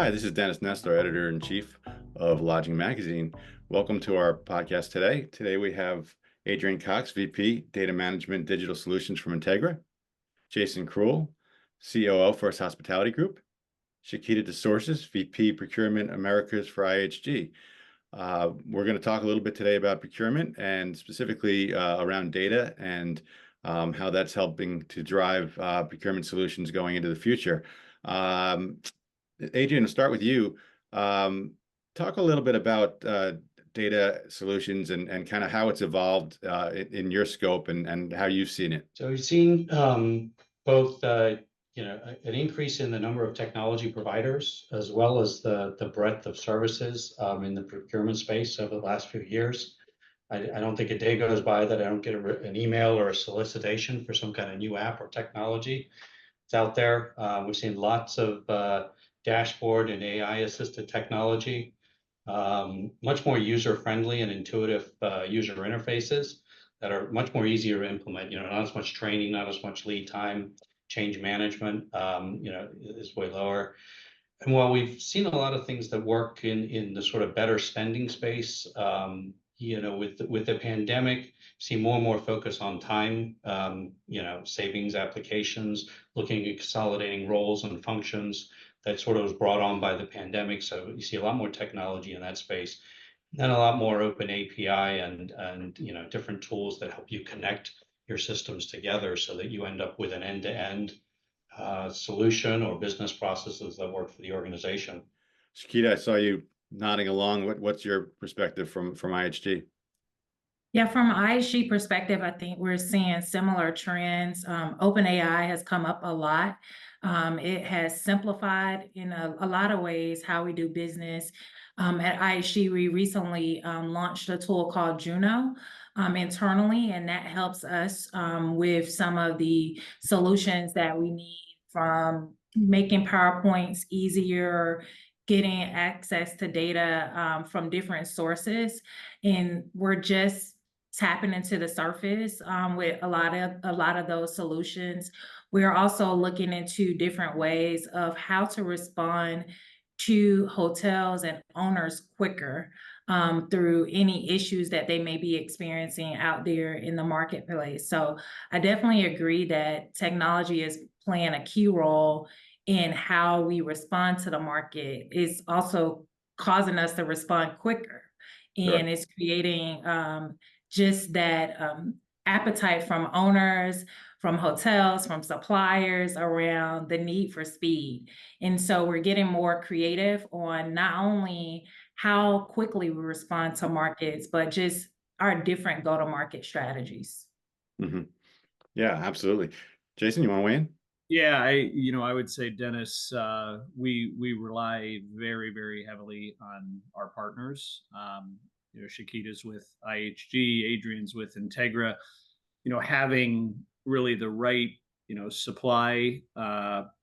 Hi, this is Dennis Nessler, Editor-in-Chief of Lodging Magazine. Welcome to our podcast today. Today we have Adrian Cox, VP, Data Management Digital Solutions from Integra, Jason Krull, COO, First Hospitality Group, Shakita DeSources, VP, Procurement Americas for IHG. We're going to talk a little bit today about procurement and specifically around data and how that's helping to drive procurement solutions going into the future. Adrian, to start with you, talk a little bit about data solutions and kind of how it's evolved in your scope and how you've seen it. So we've seen both an increase in the number of technology providers as well as the breadth of services in the procurement space over the last few years. I don't think a day goes by that I don't get an email or a solicitation for some kind of new app or technology. It's out there. We've seen lots of dashboard and AI assisted technology, much more user friendly and intuitive user interfaces that are much more easier to implement. Not as much training, not as much lead time. Change management, is way lower. And while we've seen a lot of things that work in the sort of better spending space, with the pandemic, see more and more focus on time, savings applications, looking at consolidating roles and functions. That sort of was brought on by the pandemic. So you see a lot more technology in that space, and a lot more open API and different tools that help you connect your systems together so that you end up with an end-to-end solution or business processes that work for the organization. Shakita, I saw you nodding along. What's your perspective from IHG? Yeah, from an IHG perspective, I think we're seeing similar trends. OpenAI has come up a lot. It has simplified in a lot of ways how we do business. At IHG, we recently launched a tool called Juno internally, and that helps us with some of the solutions that we need, from making PowerPoints easier, getting access to data from different sources. And we're just tapping into the surface with a lot of those solutions. We're also looking into different ways of how to respond to hotels and owners quicker through any issues that they may be experiencing out there in the marketplace. So I definitely agree that technology is playing a key role in how we respond to the market. It's also causing us to respond quicker, and Sure. it's creating just that appetite from owners, from hotels, from suppliers around the need for speed. And so we're getting more creative on not only how quickly we respond to markets, but just our different go-to-market strategies. Mm-hmm. Yeah, absolutely. Jason, you want to weigh in? Yeah, I would say, Dennis, we rely very, very heavily on our partners. Shakita's with IHG, Adrian's with Integra. Having really the right, supply,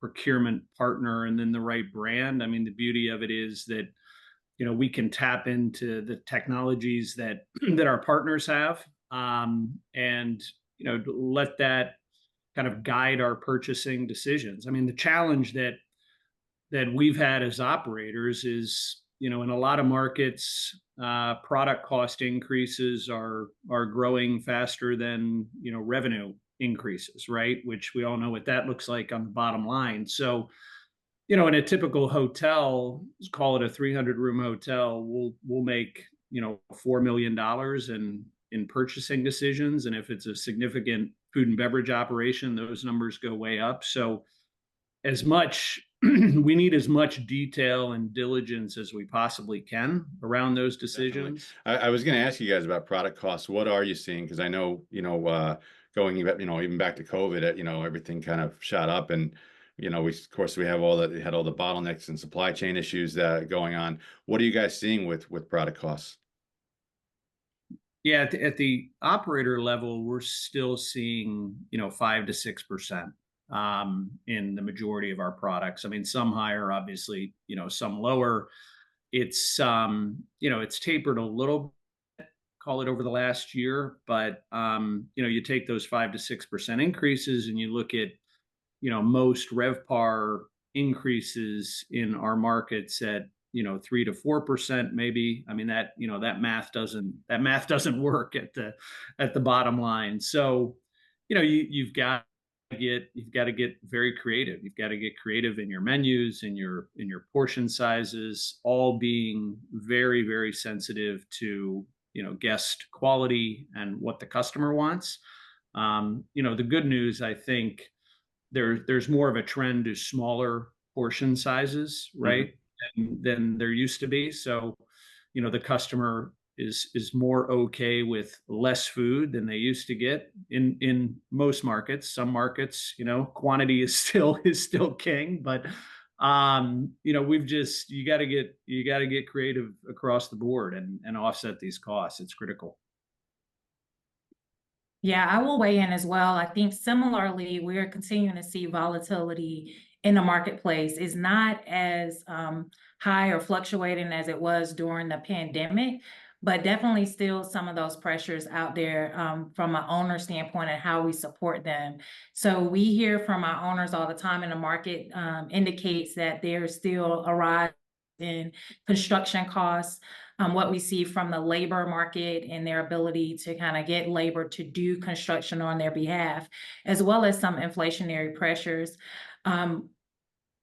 procurement partner, and then the right brand. I mean, the beauty of it is that, we can tap into the technologies that that our partners have, and let that kind of guide our purchasing decisions. I mean, the challenge that we've had as operators is, in a lot of markets, product cost increases are growing faster than revenue increases, right? Which we all know what that looks like on the bottom line. So, in a typical hotel, call it a 300-room hotel, we'll make $4 million in purchasing decisions, and if it's a significant food and beverage operation, those numbers go way up. So we need as much detail and diligence as we possibly can around those decisions. I was going to ask you guys about product costs. What are you seeing? Because I know, going, even back to COVID, everything kind of shot up, and, we had all the bottlenecks and supply chain issues going on. What are you guys seeing with product costs? Yeah, at the operator level, we're still seeing 5 to 6% in the majority of our products. I mean, some higher, obviously, some lower. It's it's tapered a little bit, call it over the last year, but you take those 5 to 6% increases and you look at most RevPAR increases in our markets at 3 to 4% maybe. I mean, that that math doesn't work at the bottom line. So you've got to get very creative. You've got to get creative in your menus, in your portion sizes, all being very, very sensitive to guest quality and what the customer wants. The good news, I think, there's more of a trend to smaller portion sizes, right? Than there used to be. So, the customer is more okay with less food than they used to get in most markets. Some markets, quantity is still king, but you got to get creative across the board and offset these costs. It's critical. Yeah, I will weigh in as well. I think similarly, we're continuing to see volatility in the marketplace is not as high or fluctuating as it was during the pandemic, but definitely still some of those pressures out there from an owner standpoint and how we support them. So we hear from our owners all the time, and the market indicates that there's still a rise in construction costs. What we see from the labor market and their ability to kind of get labor to do construction on their behalf, as well as some inflationary pressures.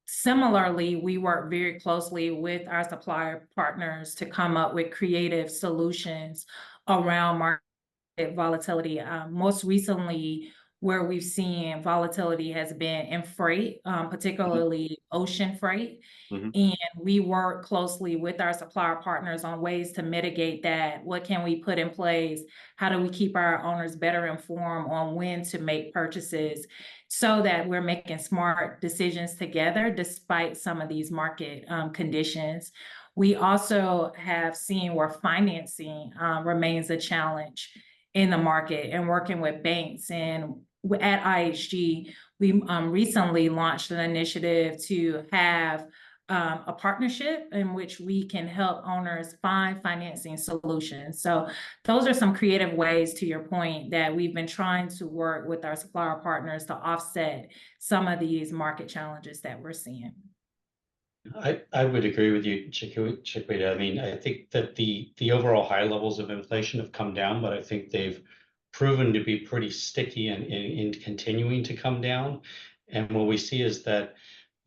Similarly, we work very closely with our supplier partners to come up with creative solutions around market volatility. Most recently, where we've seen volatility has been in freight, particularly ocean freight. And we work closely with our supplier partners on ways to mitigate that. What can we put in place? How do we keep our owners better informed on when to make purchases so that we're making smart decisions together despite some of these market conditions? We also have seen where financing remains a challenge in the market and working with banks. And at IHG, we recently launched an initiative to have a partnership in which we can help owners find financing solutions. So those are some creative ways, to your point, that we've been trying to work with our supplier partners to offset some of these market challenges that we're seeing. I would agree with you, Chiquita. I mean, I think that the overall high levels of inflation have come down, but I think they've proven to be pretty sticky and in continuing to come down. And what we see is that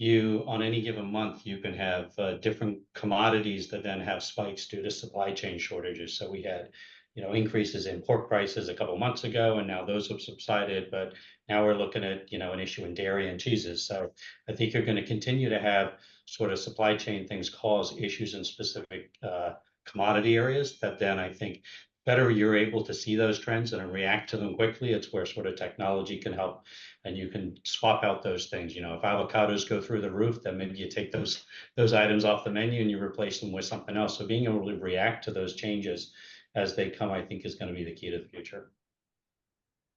on any given month, you can have different commodities that then have spikes due to supply chain shortages. So we had, increases in pork prices a couple of months ago, and now those have subsided. But now we're looking at, an issue in dairy and cheeses. So I think you're going to continue to have sort of supply chain things cause issues in specific commodity areas that then I think better you're able to see those trends and react to them quickly. It's where sort of technology can help, and you can swap out those things. If avocados go through the roof, then maybe you take those items off the menu and you replace them with something else. So being able to react to those changes as they come, I think, is going to be the key to the future.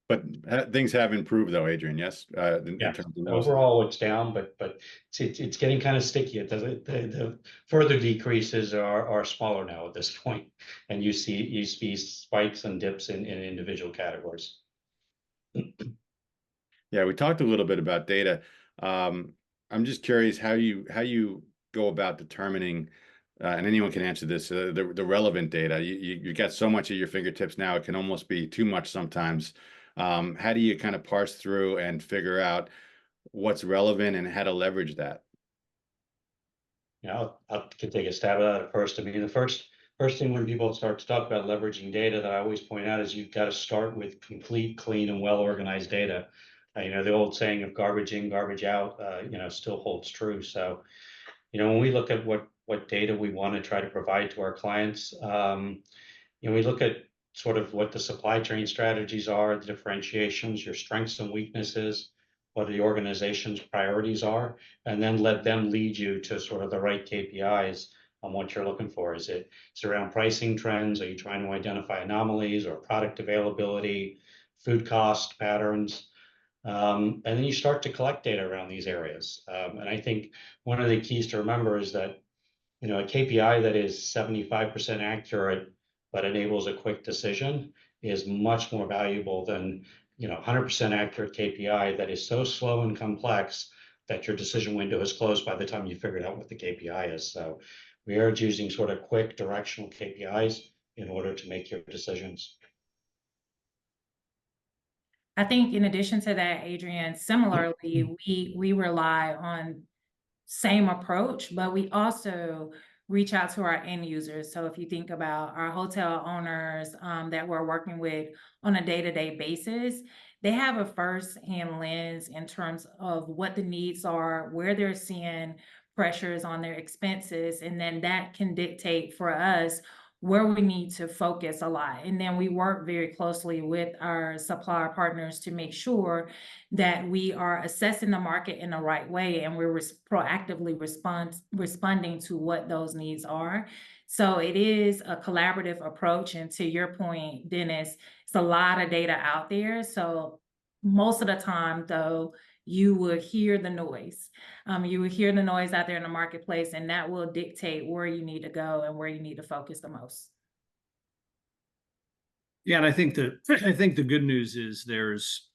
But things have improved, though, Adrian. Yes, in Yeah. terms of Overall, it's down, but it's getting kind of sticky. It doesn't. The further decreases are smaller now at this point, and you see spikes and dips in individual categories. Yeah, we talked a little bit about data. I'm just curious how you go about determining, and anyone can answer this, the relevant data. You got so much at your fingertips now; it can almost be too much sometimes. How do you kind of parse through and figure out what's relevant and how to leverage that? Yeah, I can take a stab at it first. I mean, the first thing when people start to talk about leveraging data that I always point out is you've got to start with complete, clean, and well-organized data. The old saying of garbage in, garbage out, still holds true. So, when we look at what data we want to try to provide to our clients, we look at sort of what the supply chain strategies are, the differentiations, your strengths and weaknesses, what the organization's priorities are, and then let them lead you to sort of the right KPIs on what you're looking for. Is it around pricing trends? Are you trying to identify anomalies or product availability, food cost patterns? And then you start to collect data around these areas. And I think one of the keys to remember is that, a KPI that is 75% accurate but enables a quick decision is much more valuable than 100% accurate KPI that is so slow and complex that your decision window is closed by the time you figured out what the KPI is. So we are using sort of quick directional KPIs in order to make your decisions. I think in addition to that, Adrian, similarly, we rely on same approach, but we also reach out to our end users. So if you think about our hotel owners that we're working with on a day-to-day basis, they have a first-hand lens in terms of what the needs are, where they're seeing pressures on their expenses, and then that can dictate for us where we need to focus a lot. And then we work very closely with our supplier partners to make sure that we are assessing the market in the right way and we're proactively responding to what those needs are. So it is a collaborative approach. And to your point, Dennis, it's a lot of data out there. So most of the time, though, you will hear the noise. You will hear the noise out there in the marketplace, and that will dictate where you need to go and where you need to focus the most. Yeah, and I think the good news is there's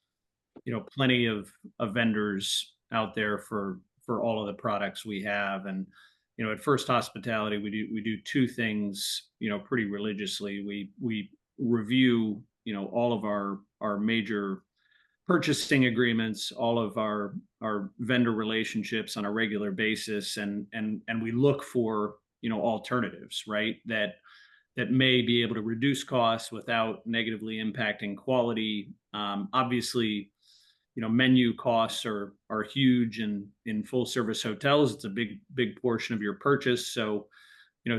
plenty of vendors out there for all of the products we have. And at First Hospitality we do two things pretty religiously. We review all of our major purchasing agreements, all of our vendor relationships on a regular basis, and we look for alternatives, right, that may be able to reduce costs without negatively impacting quality. Obviously, menu costs are huge in full service hotels. It's a big portion of your purchase. So,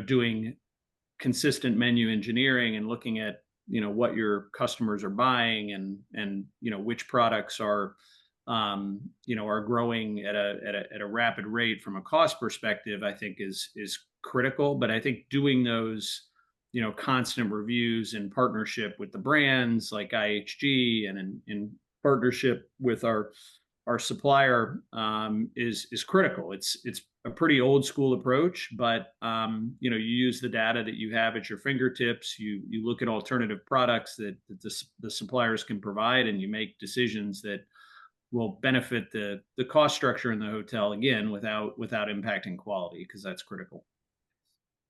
doing consistent menu engineering and looking at what your customers are buying and which products are growing at a rapid rate from a cost perspective, I think is critical. But I think doing those constant reviews in partnership with the brands like IHG and in partnership with our supplier is critical. It's a pretty old school approach, but you use the data that you have at your fingertips. You look at alternative products that the suppliers can provide, and you make decisions that will benefit the cost structure in the hotel, again, without impacting quality, because that's critical.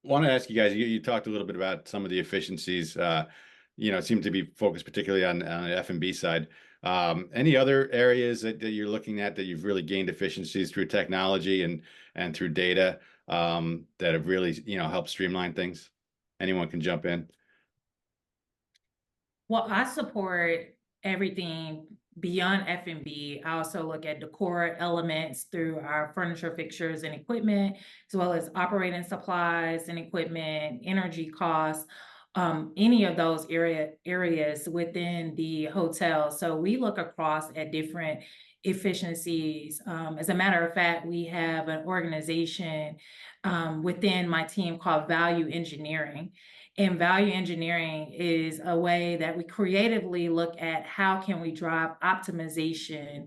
I want to ask you guys, you talked a little bit about some of the efficiencies, it seemed to be focused particularly on the F&B side. Any other areas that you're looking at that you've really gained efficiencies through technology and through data that have really, helped streamline things? Anyone can jump in. Well, I support everything beyond F&B. I also look at decor elements through our furniture, fixtures, and equipment, as well as operating supplies and equipment, energy costs, any of those areas within the hotel. So we look across at different efficiencies. As a matter of fact, we have an organization within my team called Value Engineering. And value engineering is a way that we creatively look at how can we drive optimization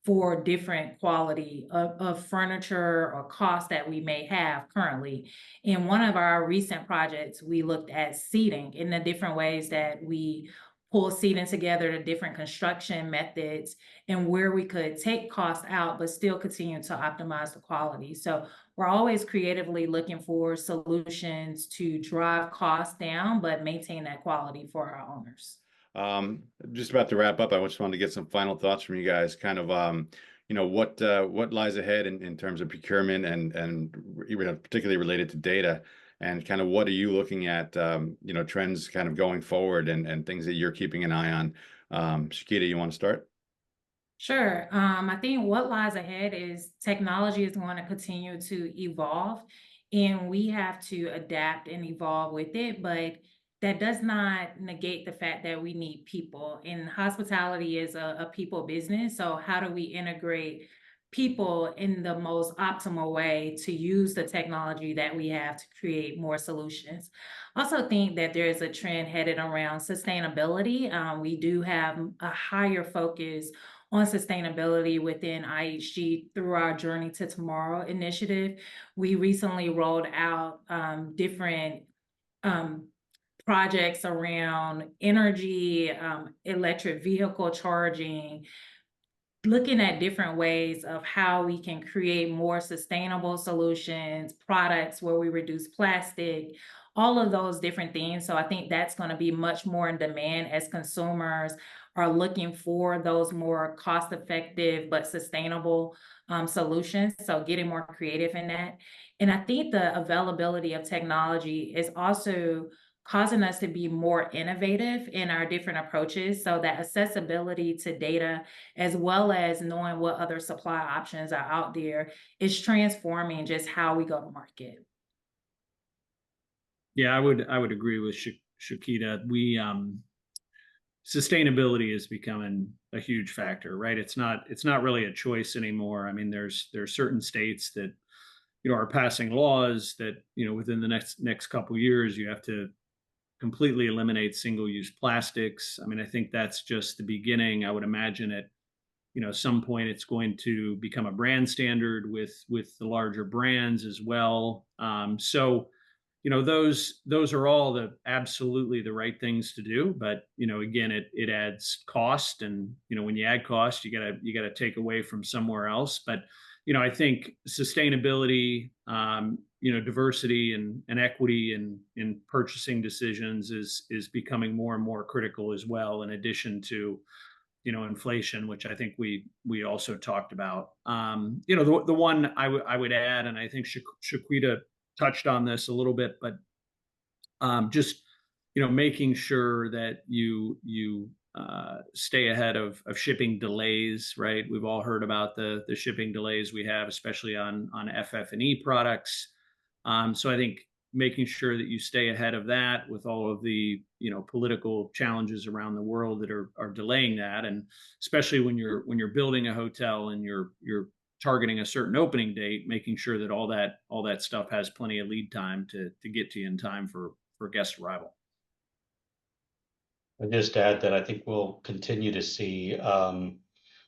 for different quality of furniture or costs that we may have currently. In one of our recent projects, we looked at seating in the different ways that we pull seating together, the different construction methods, and where we could take costs out, but still continue to optimize the quality. So we're always creatively looking for solutions to drive costs down, but maintain that quality for our owners. Just about to wrap up, I just wanted to get some final thoughts from you guys. Kind of, what lies ahead in terms of procurement and particularly related to data, and kind of what are you looking at, trends kind of going forward and things that you're keeping an eye on. Shakita, you want to start? Sure. I think what lies ahead is technology is going to continue to evolve, and we have to adapt and evolve with it. But that does not negate the fact that we need people. And hospitality is a people business. So how do we integrate people in the most optimal way to use the technology that we have to create more solutions? I also think that there is a trend headed around sustainability. We do have a higher focus on sustainability within IHG through our Journey to Tomorrow initiative. We recently rolled out different projects around energy, electric vehicle charging, looking at different ways of how we can create more sustainable solutions, products where we reduce plastic, all of those different things. So I think that's going to be much more in demand as consumers are looking for those more cost-effective but sustainable solutions. So getting more creative in that. And I think the availability of technology is also causing us to be more innovative in our different approaches. So that accessibility to data, as well as knowing what other supply options are out there, is transforming just how we go to market. Yeah, I would agree with Shakita. We sustainability is becoming a huge factor, right? It's not really a choice anymore. I mean, there's certain states that are passing laws that within the next couple years you have to completely eliminate single-use plastics. I mean, I think that's just the beginning. I would imagine at some point it's going to become a brand standard with the larger brands as well. So those are all absolutely the right things to do, but again, it adds cost, and when you add cost, you gotta take away from somewhere else. But I think sustainability, diversity and equity in purchasing decisions is becoming more and more critical as well, in addition to inflation, which I think we also talked about. The one I would add, and I think Shaquita touched on this a little bit, but just making sure that you stay ahead of shipping delays, right? We've all heard about the shipping delays we have, especially on FF&E products. So I think making sure that you stay ahead of that with all of the political challenges around the world that are delaying that, and especially when you're building a hotel and you're targeting a certain opening date, making sure that all that stuff has plenty of lead time to get to you in time for guest arrival. I'll just add that I think we'll continue to see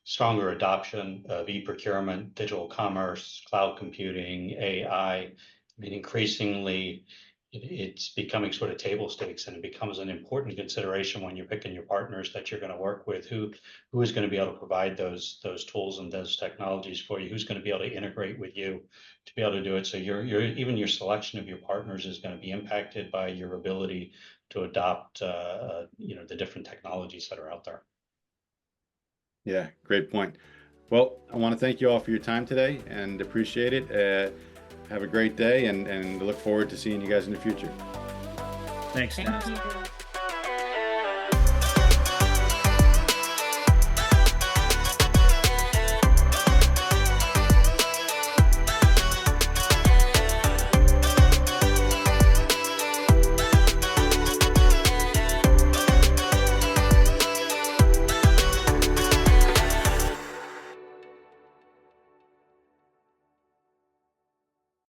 stronger adoption of e-procurement, digital commerce, cloud computing, AI. I mean, increasingly, it's becoming sort of table stakes, and it becomes an important consideration when you're picking your partners that you're going to work with. Who is going to be able to provide those tools and those technologies for you? Who's going to be able to integrate with you to be able to do it? So even your selection of your partners is going to be impacted by your ability to adopt the different technologies that are out there. Yeah, great point. Well, I want to thank you all for your time today and appreciate it. Have a great day, and look forward to seeing you guys in the future. Thanks, Dennis. Thank you.